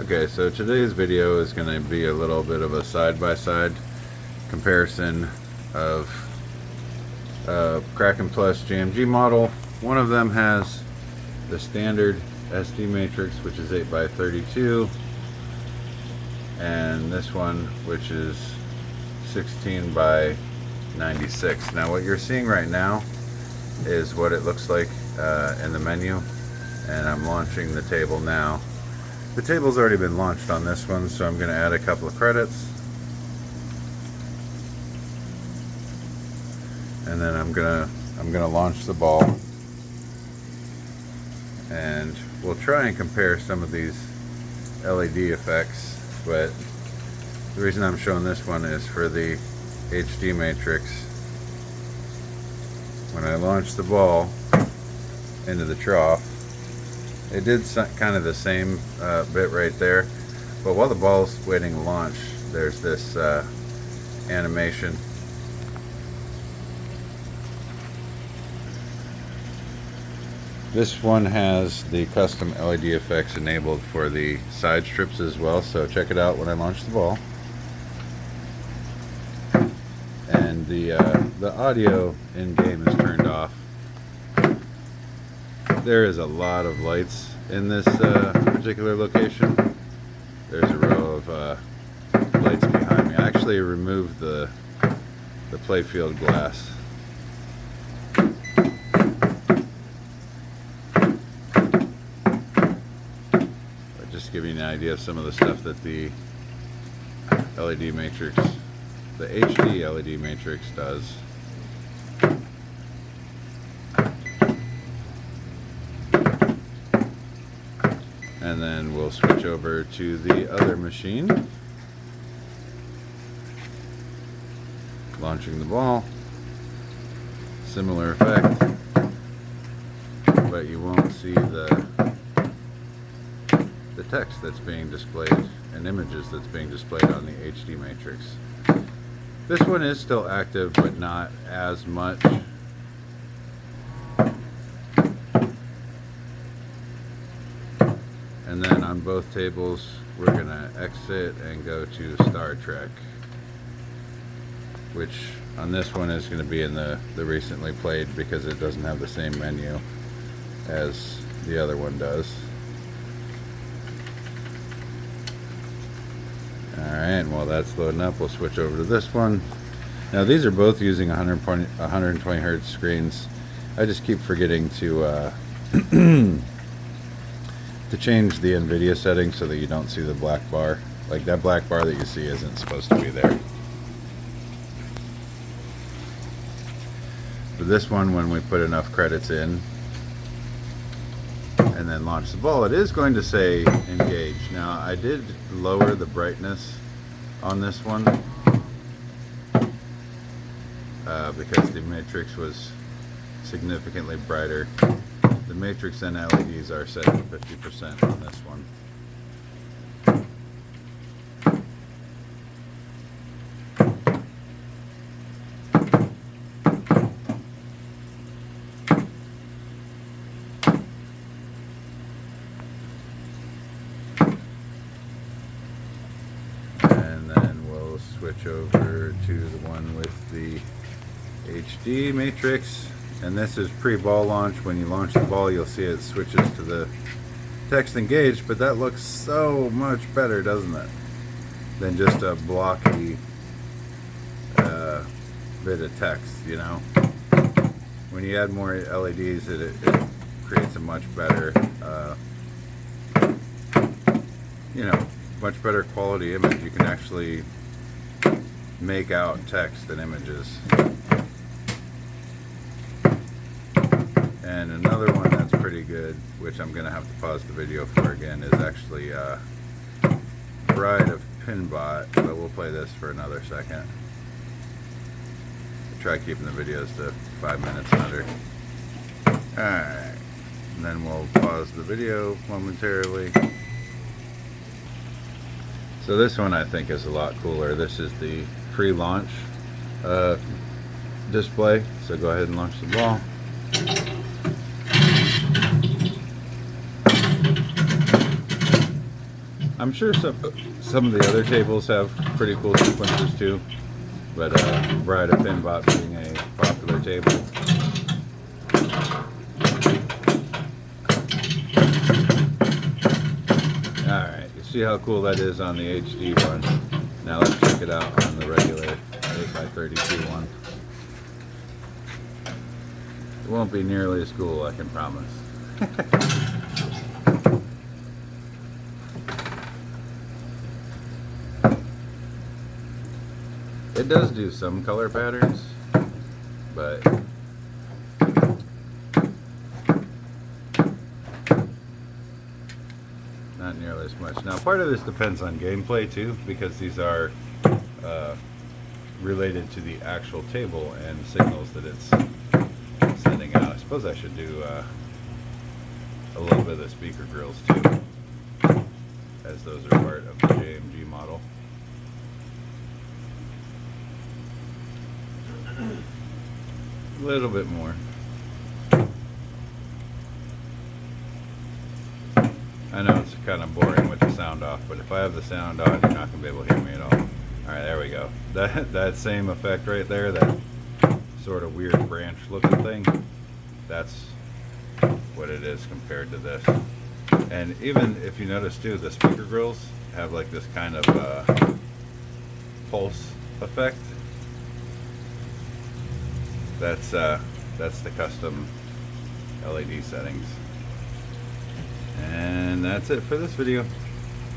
Okay, so today's video is going to be a little bit of a side-by-side comparison of Kraken Plus JMG model. One of them has the standard SD matrix, which is 8x32, and this one, which is 16 by 96. Now what you're seeing right now is what it looks like in the menu, and I'm launching the table now. The table's already been launched on this one, so I'm going to add a couple of credits, and then I'm gonna launch the ball, and we'll try and compare some of these LED effects. But the reason I'm showing this one is for the HD matrix. When I launched the ball into the trough, it did kind of the same bit right there, but while the ball's waiting to launch, there's this animation. This one has the custom LED effects enabled for the side strips as well, so check it out when I launch the ball. And the audio in game is turned off. There is a lot of lights in this particular location. There's a row of lights behind me. I actually removed the playfield glass. Just give you an idea of some of the stuff that the LED matrix, the HD LED matrix does. And then we'll switch over to the other machine. Launching the ball. Similar effect, but you won't see the text that's being displayed and images that's being displayed on the HD matrix. This one is still active, but not as much. And then on both tables, we're gonna exit and go to Star Trek, which on this one is gonna be in the recently played, because it doesn't have the same menu as the other one does. Alright, while that's loading up, we'll switch over to this one. Now these are both using 120 hertz screens. I just keep forgetting to to change the NVIDIA settings so that you don't see the black bar. Like, that black bar that you see isn't supposed to be there. For this one, when we put enough credits in and then launch the ball, it is going to say engage. Now I did lower the brightness on this one because the matrix was significantly brighter. The matrix and LEDs are set to 50% on this one. Switch over to the one with the HD matrix, and this is pre-ball launch. When you launch the ball, you'll see it switches to the text engaged, but that looks so much better, doesn't it, than just a blocky bit of text. You know, when you add more LEDs, it creates a much better you know, much better quality image. You can actually make out text and images. And another one that's pretty good, which I'm gonna have to pause the video for again, is actually Bride of Pinbot, but we'll play this for another second. Try keeping the videos to 5 minutes under. Alright, and then we'll pause the video momentarily. So this one I think is a lot cooler. This is the pre-launch display. So go ahead and launch the ball. I'm sure some of the other tables have pretty cool sequencers too, but Bride of Pinbot being a popular table. Alright, you see how cool that is on the HD one. Now let's check it out on the regular 8x32 one. It won't be nearly as cool, I can promise. It does do some color patterns, but not nearly as much. Now, part of this depends on gameplay too, because these are related to the actual table and signals that it's sending out. I suppose I should do a little bit of the speaker grills too, as those are part of the JMG model. A little bit more. I know it's kind of boring with the sound off, but if I have the sound on, you're not going to be able to hear me at all. Alright, there we go. That same effect right there, that sort of weird branch looking thing, that's what it is compared to this. And even if you notice too, the speaker grills have like this kind of pulse effect. That's the custom LED settings. And that's it for this video.